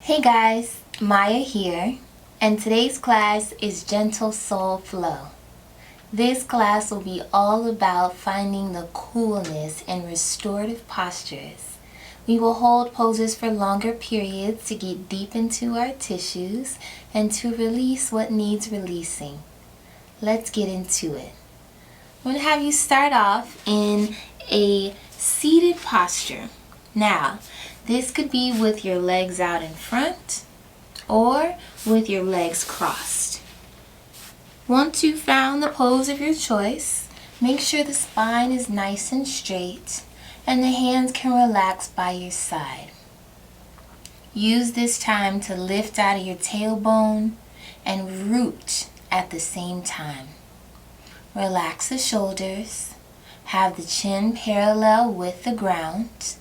Hey guys, Maya here, and today's class is Gentle Soul Flow. This class will be all about finding the coolness in restorative postures. We will hold poses for longer periods to get deep into our tissues and to release what needs releasing. Let's get into it. I'm going to have you start off in a seated posture. Now, this could be with your legs out in front or with your legs crossed. Once you've found the pose of your choice, make sure the spine is nice and straight and the hands can relax by your side. Use this time to lift out of your tailbone and root at the same time. Relax the shoulders, have the chin parallel with the ground.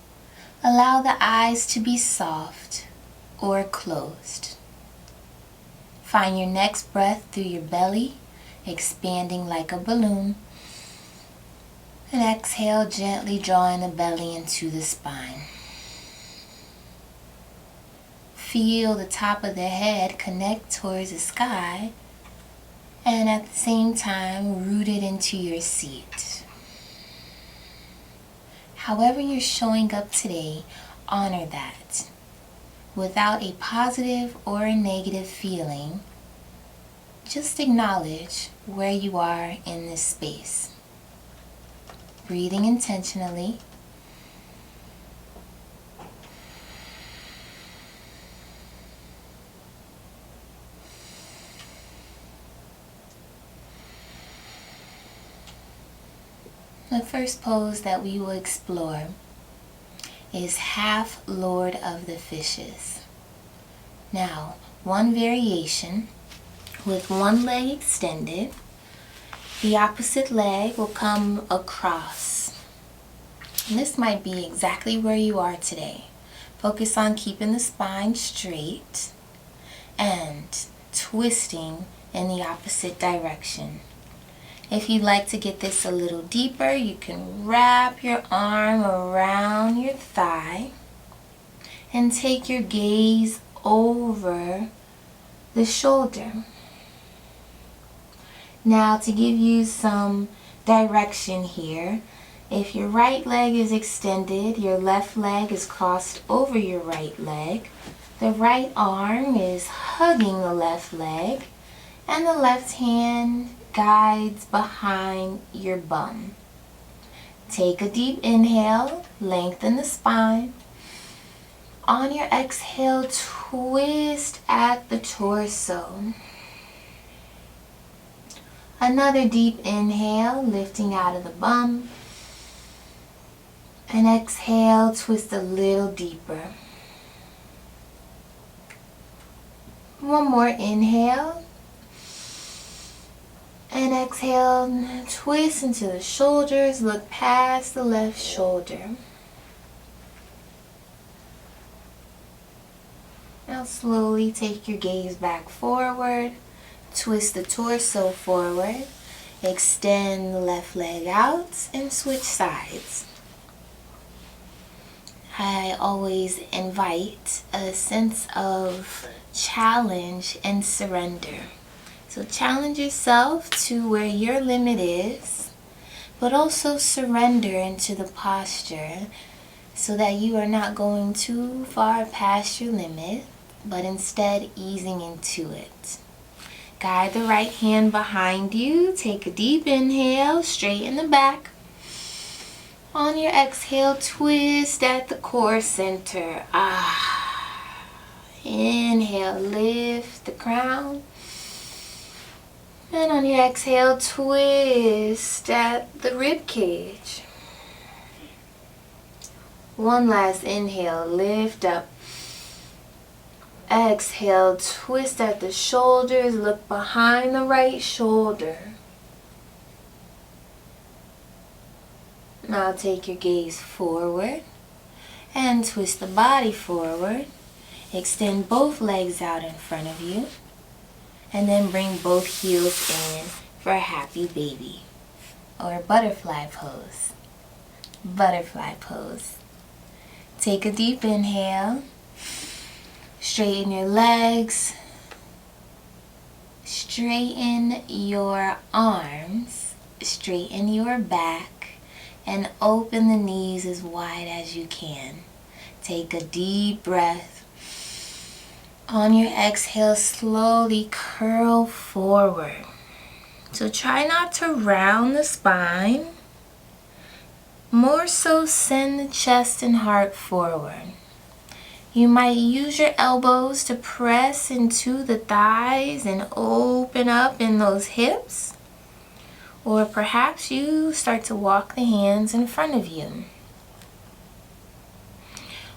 Allow the eyes to be soft or closed. Find your next breath through your belly, expanding like a balloon. And exhale, gently drawing the belly into the spine. Feel the top of the head connect towards the sky, and at the same time, root it into your seat. However you're showing up today, honor that. Without a positive or a negative feeling, just acknowledge where you are in this space. Breathing intentionally. The first pose that we will explore is half Lord of the Fishes. Now, one variation with one leg extended, the opposite leg will come across. And this might be exactly where you are today. Focus on keeping the spine straight and twisting in the opposite direction. If you'd like to get this a little deeper, you can wrap your arm around your thigh and take your gaze over the shoulder. Now, to give you some direction here, if your right leg is extended, your left leg is crossed over your right leg, the right arm is hugging the left leg, and the left hand guides behind your bum. Take a deep inhale, lengthen the spine. On your exhale, twist at the torso. Another deep inhale, lifting out of the bum. And exhale, twist a little deeper. One more inhale. And exhale, twist into the shoulders, look past the left shoulder. Now slowly take your gaze back forward, twist the torso forward, extend the left leg out, and switch sides. I always invite a sense of challenge and surrender. So challenge yourself to where your limit is, but also surrender into the posture so that you are not going too far past your limit, but instead easing into it. Guide the right hand behind you. Take a deep inhale, straighten the back. On your exhale, twist at the core center. Inhale, lift the crown. And on your exhale, twist at the rib cage. One last inhale, lift up. Exhale, twist at the shoulders, look behind the right shoulder. Now take your gaze forward and twist the body forward. Extend both legs out in front of you. And then bring both heels in for a happy baby or butterfly pose. Butterfly pose. Take a deep inhale. Straighten your legs. Straighten your arms. Straighten your back. And open the knees as wide as you can. Take a deep breath. On your exhale, slowly curl forward. So try not to round the spine. More so send the chest and heart forward. You might use your elbows to press into the thighs and open up in those hips. Or perhaps you start to walk the hands in front of you.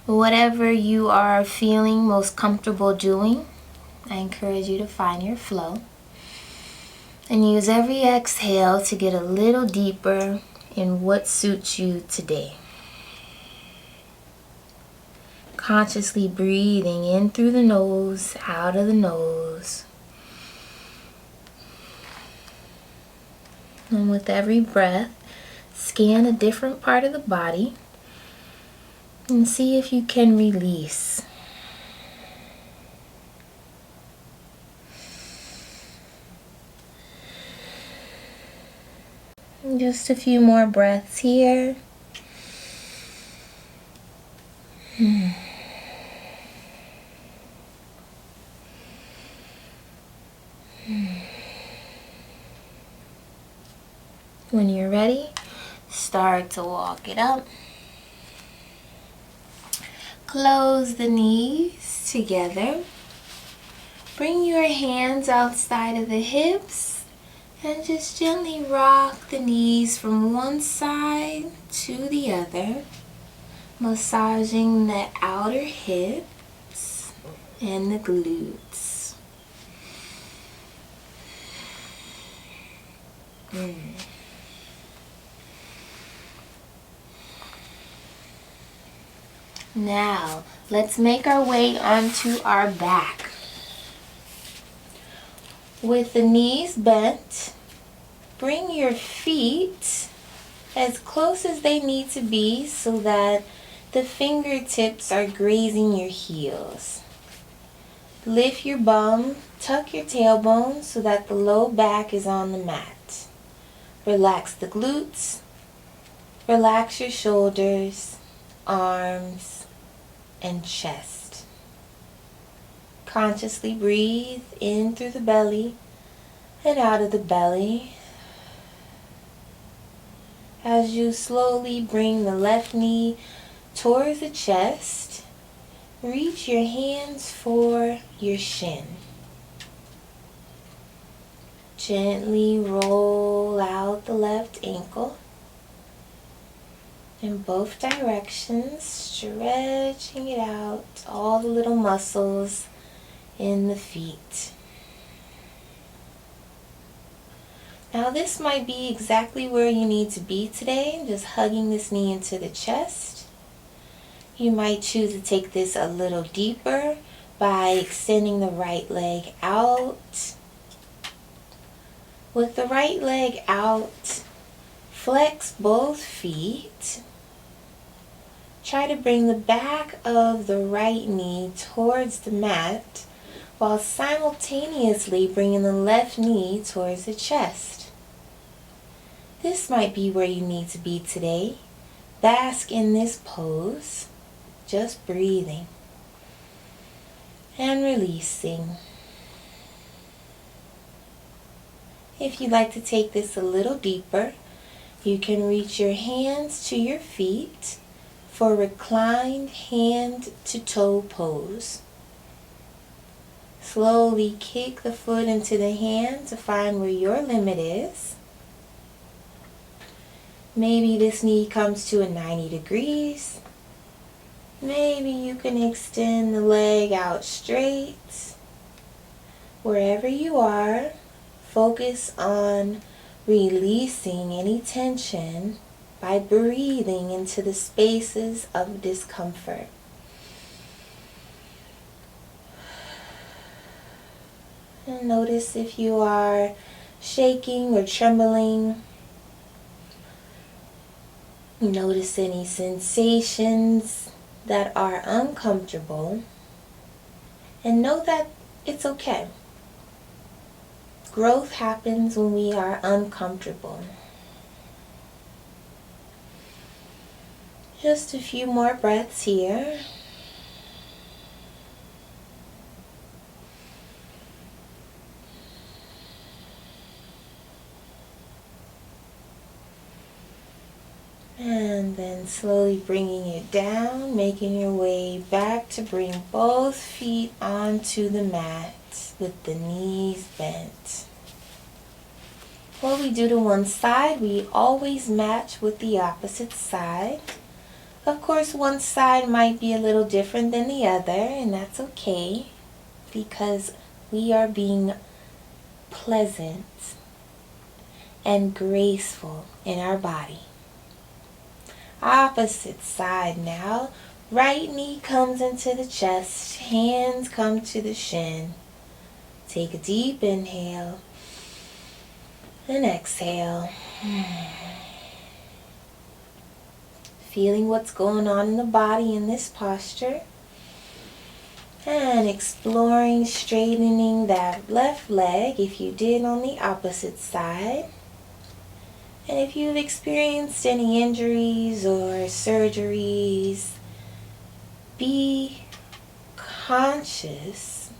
Whatever you are feeling most comfortable doing, I encourage you to find your flow. And use every exhale to get a little deeper in what suits you today. Consciously breathing in through the nose, out of the nose. And with every breath, scan a different part of the body and see if you can release. Just a few more breaths here. When you're ready, start to walk it up. Close the knees together. Bring your hands outside of the hips and just gently rock the knees from one side to the other, massaging the outer hips and the glutes. Now, let's make our way onto our back. With the knees bent, bring your feet as close as they need to be so that the fingertips are grazing your heels. Lift your bum, tuck your tailbone so that the low back is on the mat. Relax the glutes, relax your shoulders, arms, and chest. Consciously breathe in through the belly and out of the belly. As you slowly bring the left knee towards the chest, reach your hands for your shin. Gently roll out the left ankle in both directions, stretching it out, all the little muscles in the feet. Now this might be exactly where you need to be today, just hugging this knee into the chest. You might choose to take this a little deeper by extending the right leg out. With the right leg out, flex both feet. Try to bring the back of the right knee towards the mat while simultaneously bringing the left knee towards the chest. This might be where you need to be today. Bask in this pose, just breathing and releasing. If you'd like to take this a little deeper, you can reach your hands to your feet for reclined hand to toe pose. Slowly kick the foot into the hand to find where your limit is. Maybe this knee comes to a 90 degrees. Maybe you can extend the leg out straight. Wherever you are, focus on releasing any tension by breathing into the spaces of discomfort. And notice if you are shaking or trembling. Notice any sensations that are uncomfortable. And know that it's okay. Growth happens when we are uncomfortable. Just a few more breaths here. And then slowly bringing it down, making your way back to bring both feet onto the mat with the knees bent. What we do to one side, we always match with the opposite side. Of course, one side might be a little different than the other, and that's okay because we are being pleasant and graceful in our body. Opposite side now. Right knee comes into the chest, hands come to the shin. Take a deep inhale and exhale. Feeling what's going on in the body in this posture. And exploring straightening that left leg if you did on the opposite side. And if you've experienced any injuries or surgeries, be conscious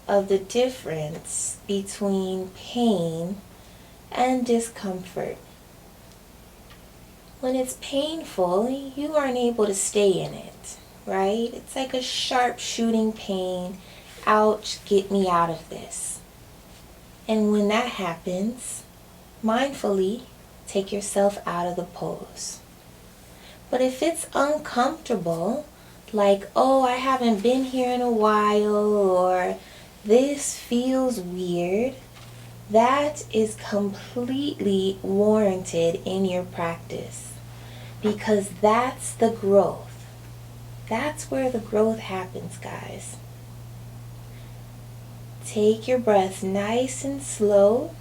of the difference between pain and discomfort. When it's painful, you aren't able to stay in it, right? It's like a sharp shooting pain. Ouch, get me out of this. And when that happens, mindfully, take yourself out of the pose. But if it's uncomfortable, like, oh, I haven't been here in a while, or this feels weird, that is completely warranted in your practice because that's the growth. That's where the growth happens, guys. Take your breath nice and slow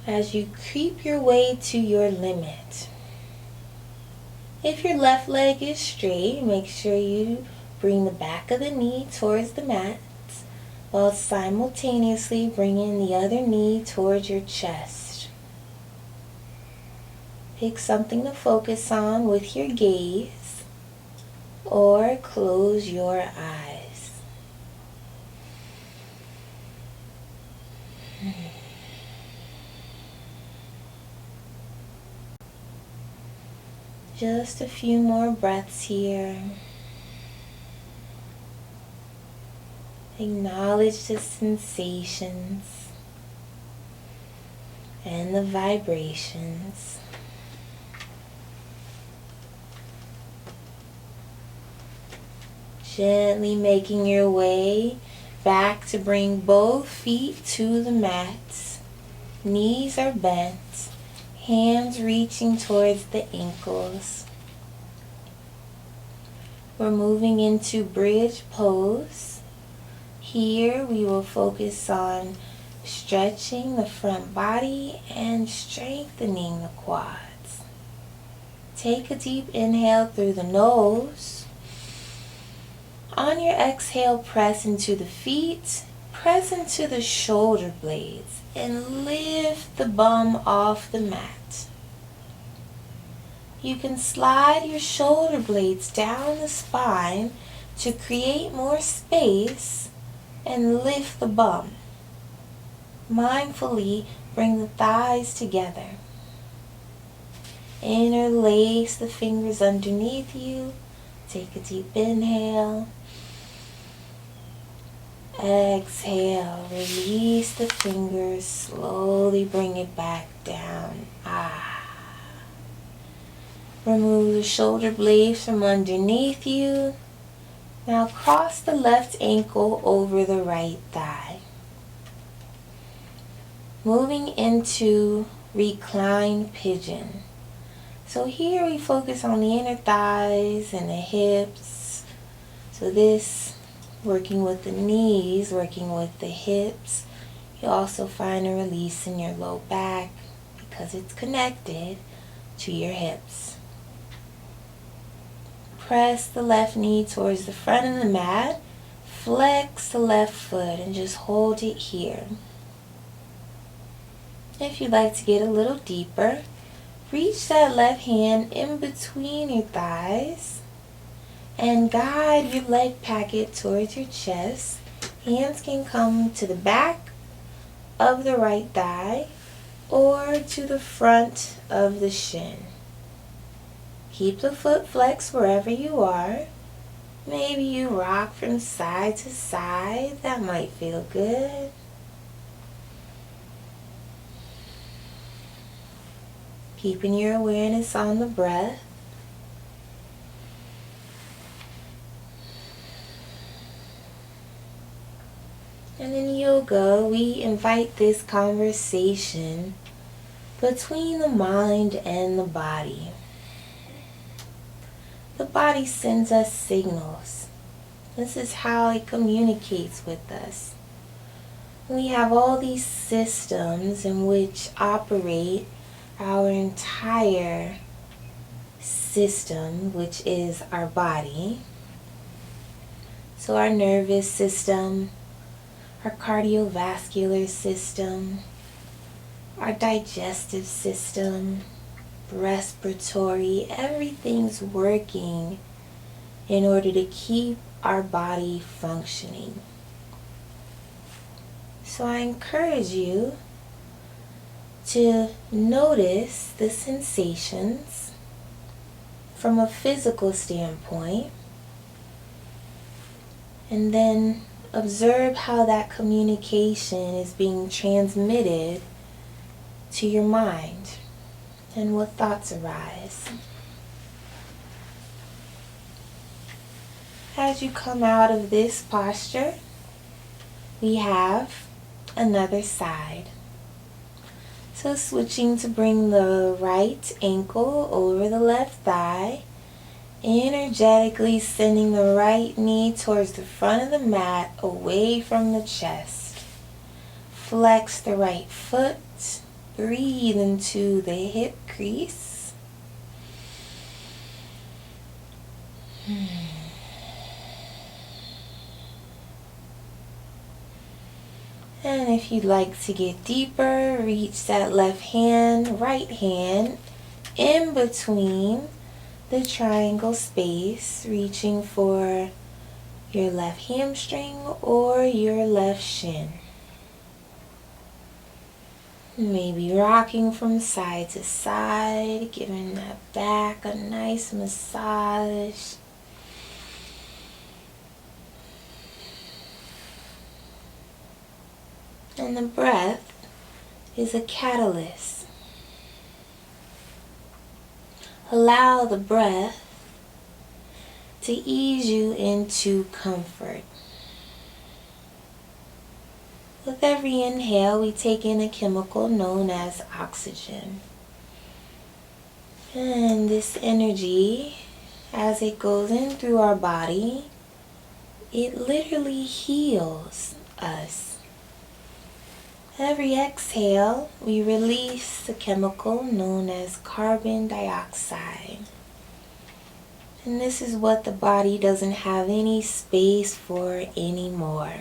as you creep your way to your limit. If your left leg is straight, make sure you bring the back of the knee towards the mat while simultaneously bringing the other knee towards your chest. Pick something to focus on with your gaze or close your eyes. Just a few more breaths here. Acknowledge the sensations and the vibrations. Gently making your way back to bring both feet to the mat. Knees are bent. Hands reaching towards the ankles. We're moving into bridge pose. Here we will focus on stretching the front body and strengthening the quads. Take a deep inhale through the nose. On your exhale, press into the feet, press into the shoulder blades, and lift the bum off the mat. You can slide your shoulder blades down the spine to create more space and lift the bum. Mindfully bring the thighs together. Interlace the fingers underneath you. Take a deep inhale. Exhale, release the fingers, slowly bring it back down. Remove the shoulder blades from underneath you. Now cross the left ankle over the right thigh. Moving into recline pigeon. So here we focus on the inner thighs and the hips. So this, working with the knees, working with the hips. You also find a release in your low back because it's connected to your hips. Press the left knee towards the front of the mat. flex the left foot and just hold it here. If you'd like to get a little deeper, reach that left hand in between your thighs and guide your leg packet towards your chest. Hands can come to the back of the right thigh or to the front of the shin. Keep the foot flexed wherever you are. Maybe you rock from side to side. That might feel good. Keeping your awareness on the breath. And in yoga, we invite this conversation between the mind and the body. The body sends us signals. This is how it communicates with us. We have all these systems in which operate our entire system, which is our body. So our nervous system, our cardiovascular system, our digestive system, respiratory, everything's working in order to keep our body functioning. So I encourage you to notice the sensations from a physical standpoint, and then observe how that communication is being transmitted to your mind and what thoughts arise. As you come out of this posture, we have another side. So switching to bring the right ankle over the left thigh, energetically sending the right knee towards the front of the mat, away from the chest. Flex the right foot, breathe into the hip crease. And if you'd like to get deeper, reach that left hand, right hand in between the triangle space, reaching for your left hamstring or your left shin. Maybe rocking from side to side, giving that back a nice massage. And the breath is a catalyst. Allow the breath to ease you into comfort. With every inhale, we take in a chemical known as oxygen. And this energy, as it goes in through our body, it literally heals us. Every exhale, we release a chemical known as carbon dioxide. And this is what the body doesn't have any space for anymore.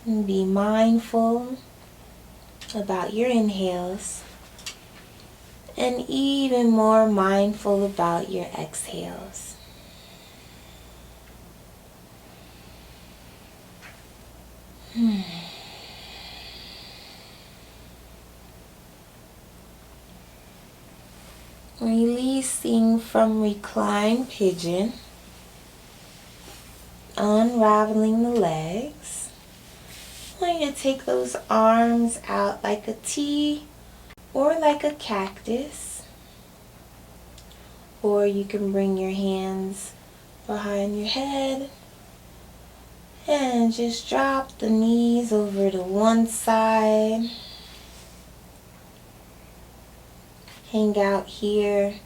And be mindful about your inhales and even more mindful about your exhales. Releasing from reclined pigeon, unraveling the legs. I want you to take those arms out like a T or like a cactus. Or you can bring your hands behind your head and just drop the knees over to one side. Hang out here.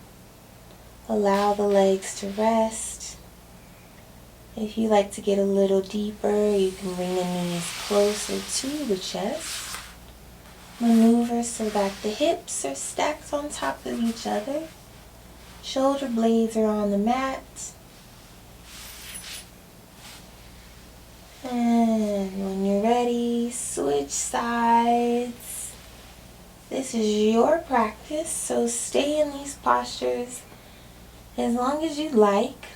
Allow the legs to rest. If you like to get a little deeper, you can bring the knees closer to the chest. Maneuver so that the hips are stacked on top of each other. Shoulder blades are on the mat. And when you're ready, switch sides. This is your practice, so stay in these postures as long as you like.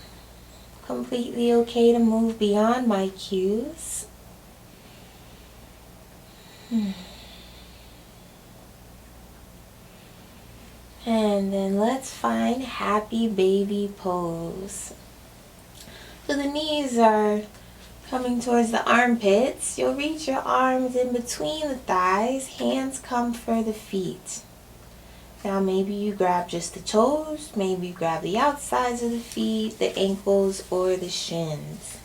Completely okay to move beyond my cues. And then let's find happy baby pose. So the knees are coming towards the armpits. You'll reach your arms in between the thighs. Hands come for the feet. Now maybe you grab just the toes. Maybe you grab the outsides of the feet, the ankles, or the shins.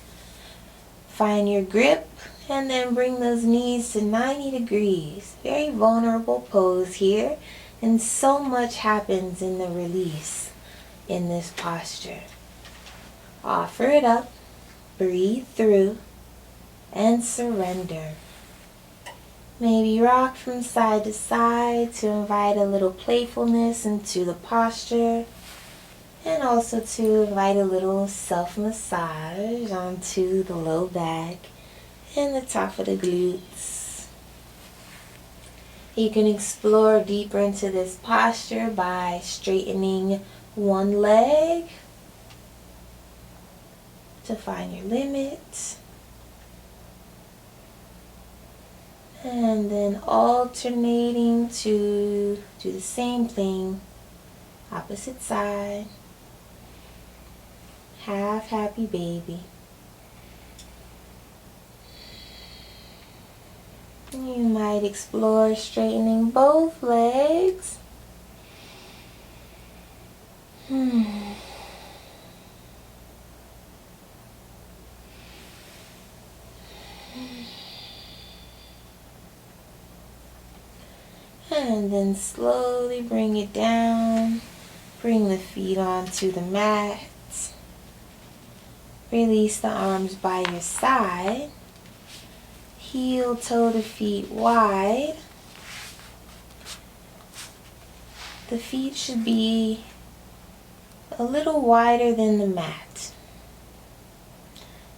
Find your grip and then bring those knees to 90 degrees. Very vulnerable pose here. And so much happens in the release in this posture. Offer it up, breathe through, and surrender. Maybe rock from side to side to invite a little playfulness into the posture, and also to invite a little self-massage onto the low back and the top of the glutes. You can explore deeper into this posture by straightening one leg to find your limit. And then alternating to do the same thing, opposite side. Half happy baby. You might explore straightening both legs. And then slowly bring it down. Bring the feet onto the mat. Release the arms by your side. Heel toe the feet wide. The feet should be a little wider than the mat.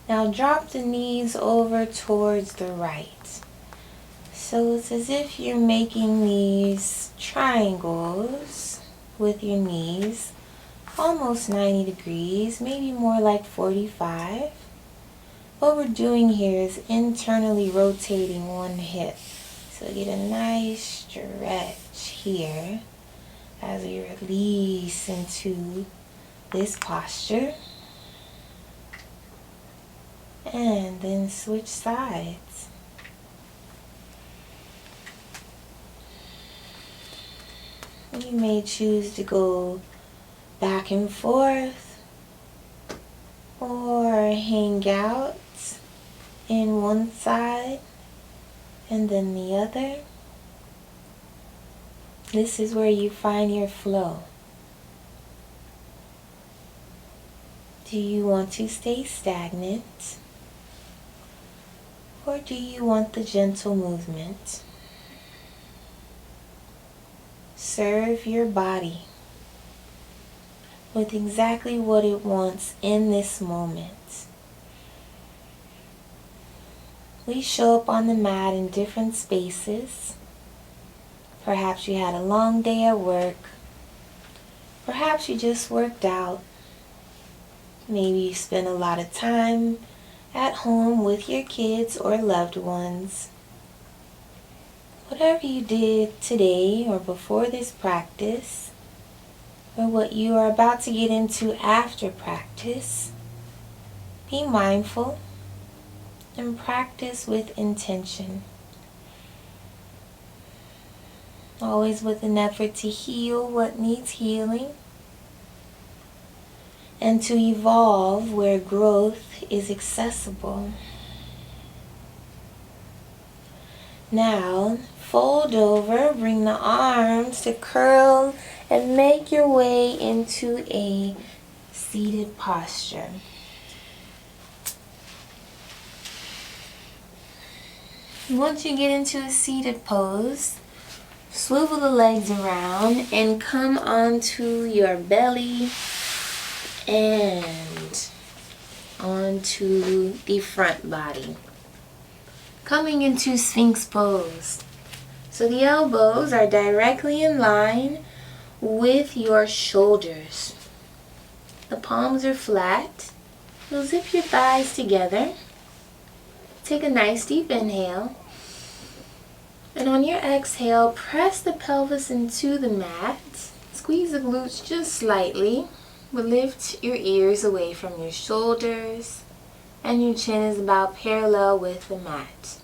Now drop the knees over towards the right. So it's as if you're making these triangles with your knees, almost 90 degrees, maybe more like 45. What we're doing here is internally rotating one hip. So get a nice stretch here as we release into this posture. And then switch sides. You may choose to go back and forth or hang out in one side and then the other. This is where you find your flow. Do you want to stay stagnant? Or do you want the gentle movement? Serve your body with exactly what it wants in this moment. We show up on the mat in different spaces. Perhaps you had a long day at work. Perhaps you just worked out. Maybe you spent a lot of time at home with your kids or loved ones. Whatever you did today or before this practice, or what you are about to get into after practice, be mindful and practice with intention. Always with an effort to heal what needs healing and to evolve where growth is accessible. Now, fold over, bring the arms to curl, and make your way into a seated posture. Once you get into a seated pose, swivel the legs around and come onto your belly and onto the front body. Coming into Sphinx pose. So the elbows are directly in line with your shoulders. The palms are flat. You'll zip your thighs together. Take a nice deep inhale. And on your exhale, press the pelvis into the mat. Squeeze the glutes just slightly. But lift your ears away from your shoulders. And your chin is about parallel with the mat.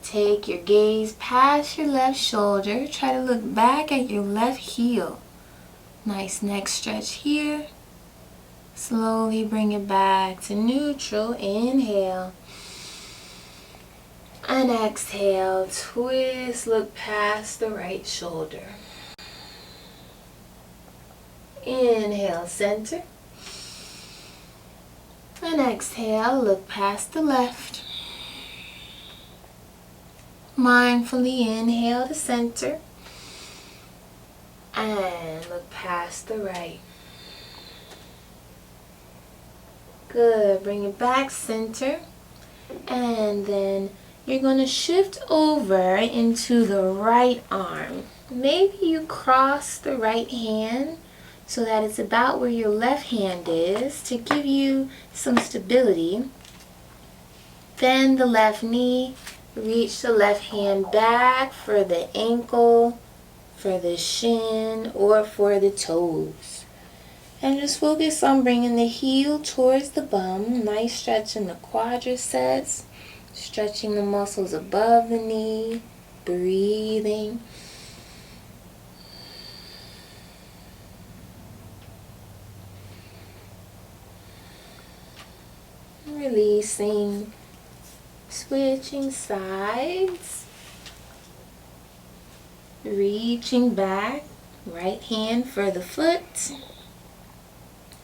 Take your gaze past your left shoulder. Try to look back at your left heel. Nice neck stretch here. Slowly bring it back to neutral. Inhale. And exhale. Twist. Look past the right shoulder. Inhale, center. And exhale. Look past the left. Mindfully inhale to center and look past the right. Good. Bring it back center, and then you're going to shift over into the right arm. Maybe you cross the right hand so that it's about where your left hand is to give you some stability. Bend the left knee. Reach the left hand back for the ankle, for the shin, or for the toes. And just focus on bringing the heel towards the bum. Nice stretch in the quadriceps. Stretching the muscles above the knee. Breathing. Releasing. Switching sides, reaching back, right hand for the foot,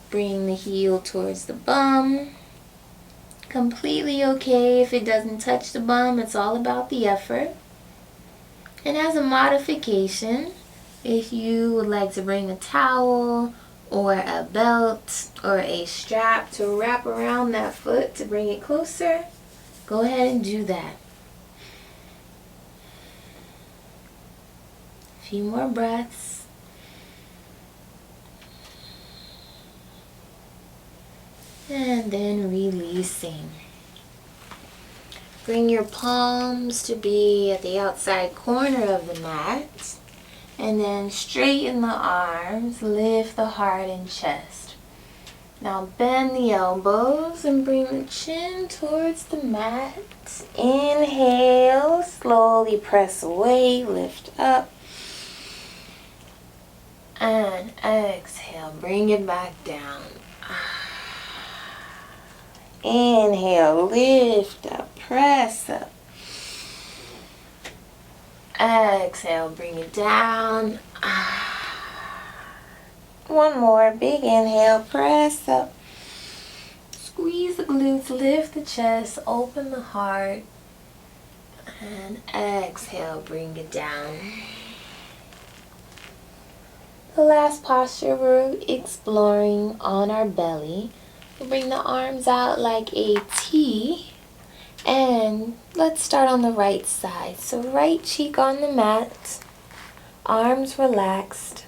bring the heel towards the bum. Completely okay if it doesn't touch the bum, it's all about the effort. And as a modification, if you would like to bring a towel or a belt or a strap to wrap around that foot to bring it closer, go ahead and do that. A few more breaths. And then releasing. Bring your palms to be at the outside corner of the mat. And then straighten the arms, lift the heart and chest. Now bend the elbows and bring the chin towards the mat. Inhale, slowly press away, lift up. And exhale, bring it back down. Inhale, lift up, press up. Exhale, bring it down. One more, big inhale, press up. Squeeze the glutes, lift the chest, open the heart. And exhale, bring it down. The last posture we're exploring on our belly. We'll bring the arms out like a T. And let's start on the right side. So right cheek on the mat, arms relaxed.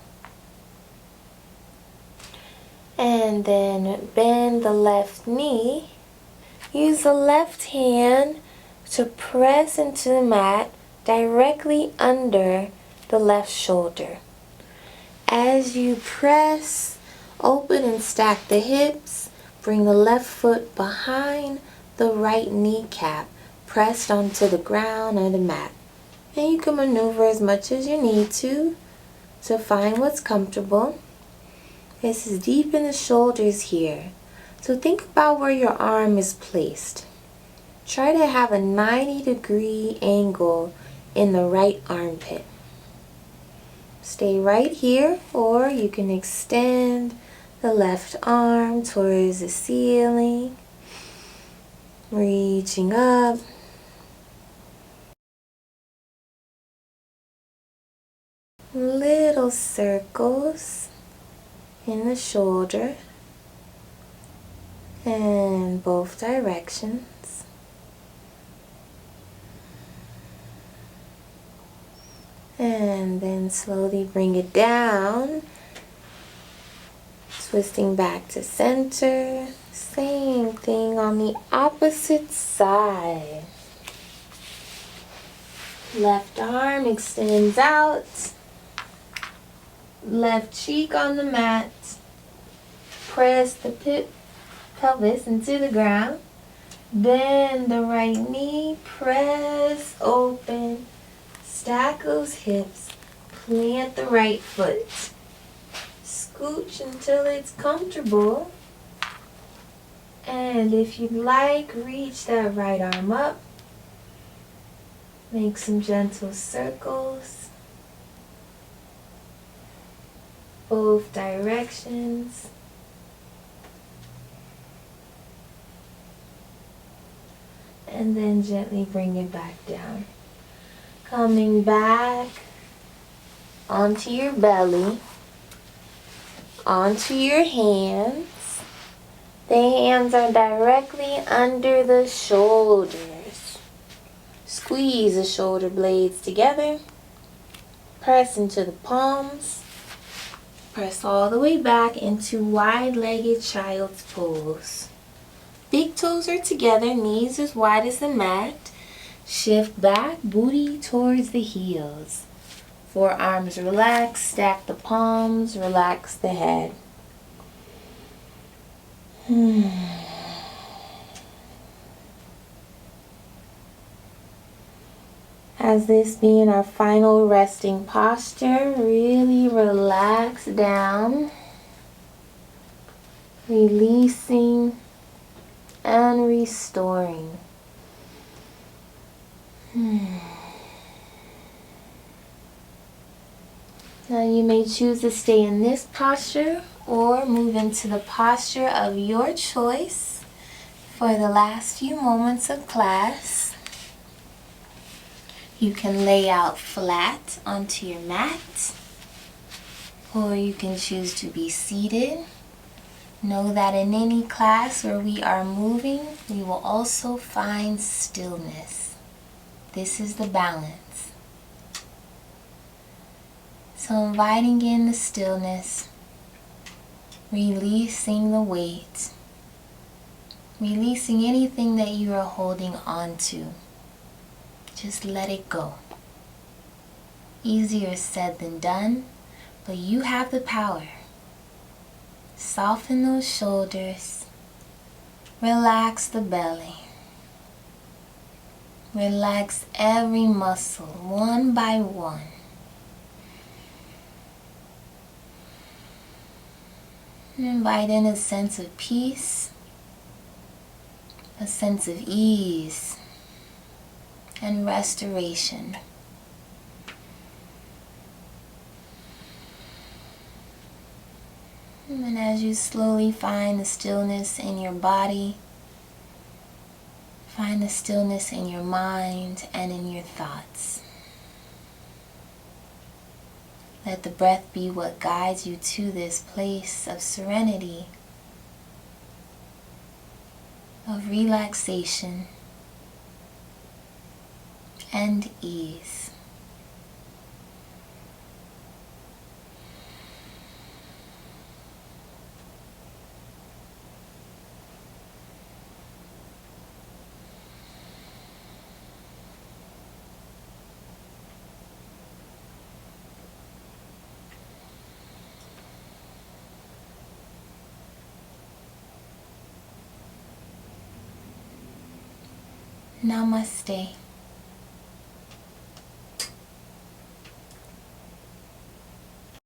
And then bend the left knee. Use the left hand to press into the mat directly under the left shoulder. As you press, open and stack the hips. Bring the left foot behind the right kneecap, pressed onto the ground or the mat. And you can maneuver as much as you need to find what's comfortable. This is deep in the shoulders here. So think about where your arm is placed. Try to have a 90-degree angle in the right armpit. Stay right here, or you can extend the left arm towards the ceiling, reaching up. Little circles in the shoulder and both directions. And then slowly bring it down. Twisting back to center. Same thing on the opposite side. Left arm extends out. Left cheek on the mat. Press the pelvis into the ground. Bend the right knee. Press open. Stack those hips. Plant the right foot. Scooch until it's comfortable. And if you'd like, reach that right arm up. Make some gentle circles. Both directions. And then gently bring it back down. Coming back onto your belly, onto your hands. The hands are directly under the shoulders. Squeeze the shoulder blades together. Press into the palms. Press all the way back into wide-legged child's pose. Big toes are together, knees as wide as the mat. Shift back, booty towards the heels. Forearms relax, stack the palms, relax the head. As this being our final resting posture, really relax down, releasing and restoring. Now you may choose to stay in this posture or move into the posture of your choice for the last few moments of class. You can lay out flat onto your mat, or you can choose to be seated. Know that in any class where we are moving, we will also find stillness. This is the balance. So inviting in the stillness, releasing the weight, releasing anything that you are holding on to. Just let it go. Easier said than done, but you have the power. Soften those shoulders. Relax the belly. Relax every muscle, one by one. Invite in a sense of peace, a sense of ease, and restoration. And as you slowly find the stillness in your body, find the stillness in your mind and in your thoughts. Let the breath be what guides you to this place of serenity, of relaxation and ease. Namaste.